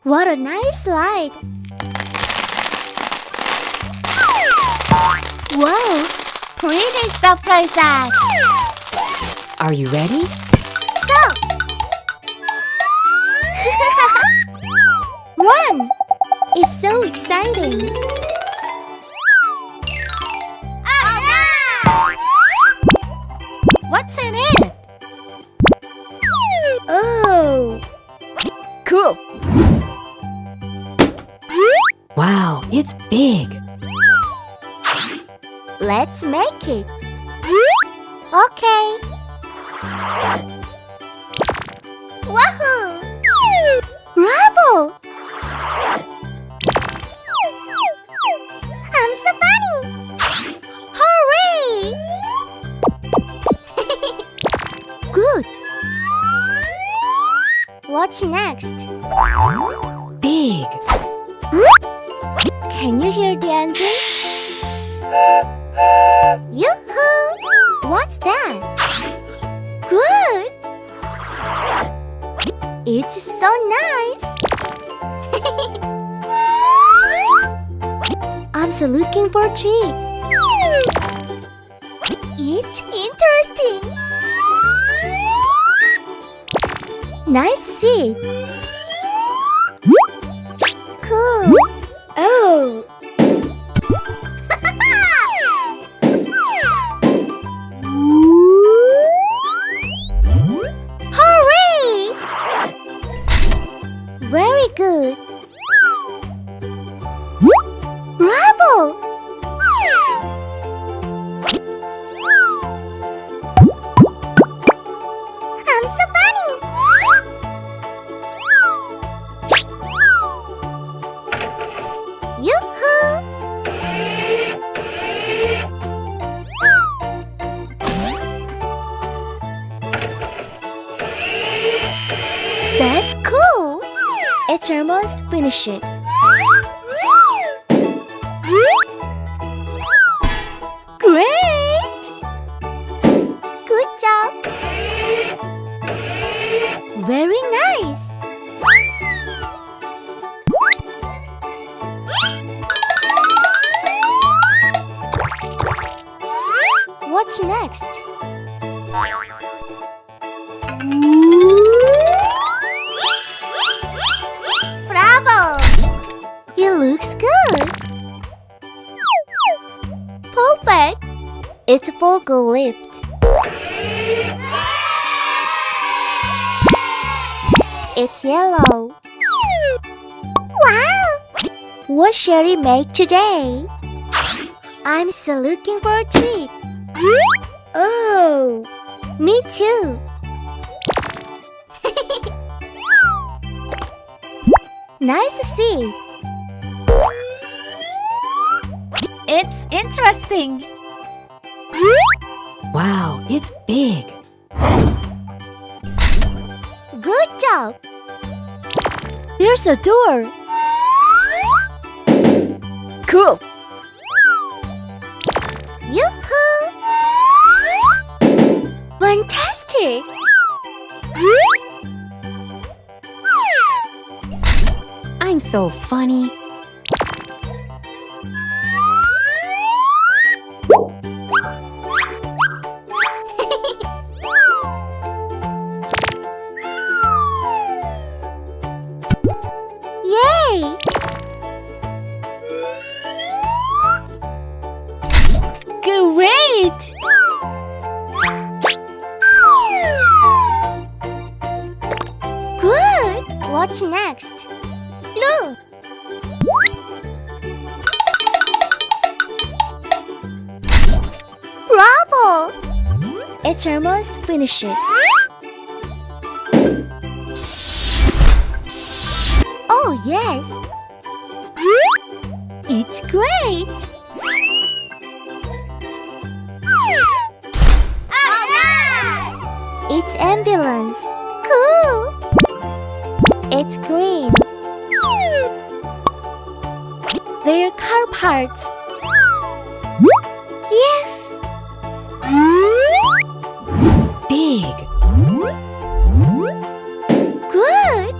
What a nice slide! Wow! Pretty stuff like that! Are you ready? Go! Run! It's so exciting! Oh no! What's in it? Oh! Cool! Wow, it's big. Let's make it. Okay. Wahoo! Bravo! I'm so funny! Hooray! Good. What's next? Big. Can you hear the engine? Yoo-hoo! What's that? Good! It's so nice! I'm so looking for a treat. It's interesting! Nice seat! Cool! Oh! Hooray! Very good! Bravo! I'm so funny! Yoo-hoo! That's cool! It's almost finished. Great! Good job! Very nice! What's next? Bravo! It looks good! Perfect! It's a forklift. It's yellow. Wow! What shall we make today? I'm still looking for a treat. Oh, me too. Nice to see. It's interesting. Wow, it's big. Good job. There's a door. Cool. Yoo-hoo! Fantastic! I'm so funny. Yay! Great! Good! What's next? Look! Bravo! It's almost finished. Oh, yes! It's great! It's ambulance. Cool! It's green. They're car parts. Yes! Big. Good!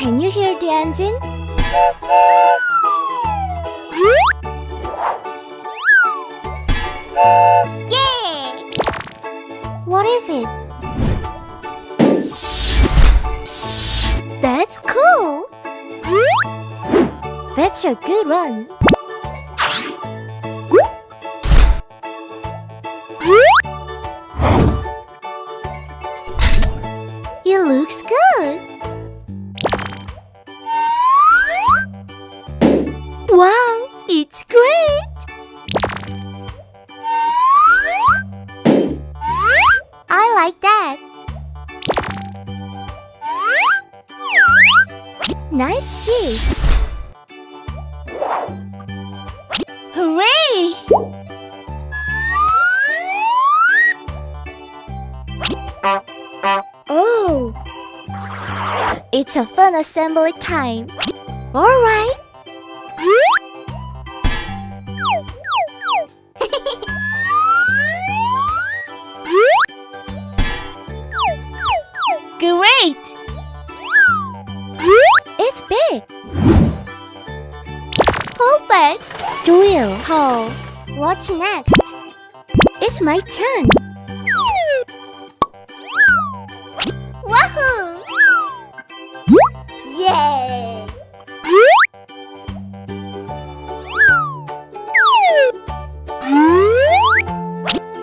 Can you hear the engine? Yeah! What is it? That's cool! That's a good one. It looks good. Wow, it's great. I like that. Nice seat. Hooray! Oh! It's a fun assembly time. All right. Great! It's big. Perfect. Drill hole. What's next? It's my turn. Wahoo! Yay!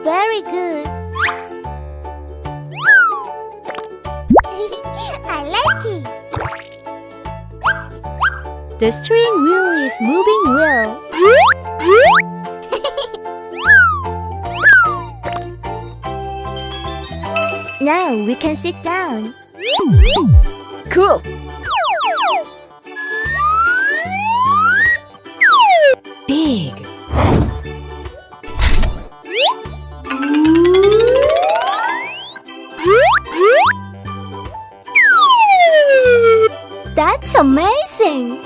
Very good. I like it. The steering wheel is moving well. Now we can sit down. Cool. Big. That's amazing.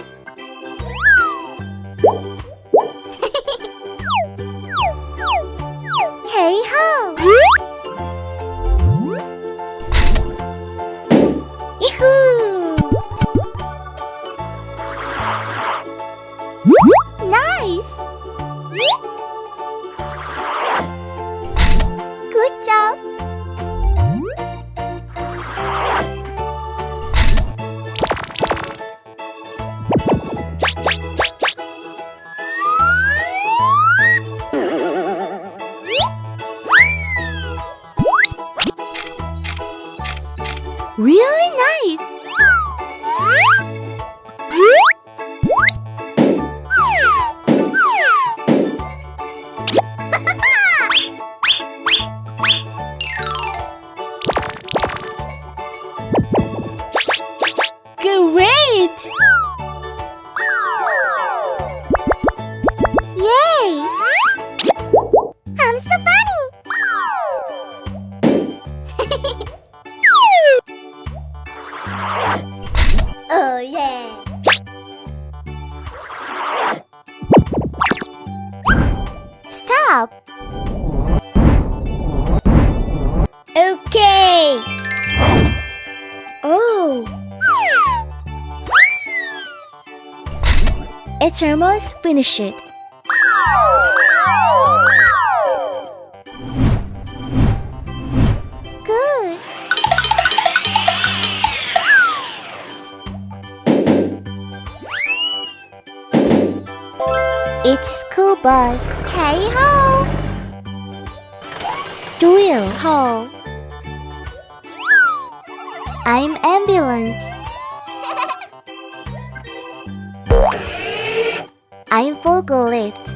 Hey ho! Yahoo! Nice! Good job! Really nice! Great! Yay! I'm so funny! Oh yeah! Stop! Okay! Oh! It's almost finished. Good! It's school bus. Hey ho! Drill hole. I'm ambulance. I'm forklift.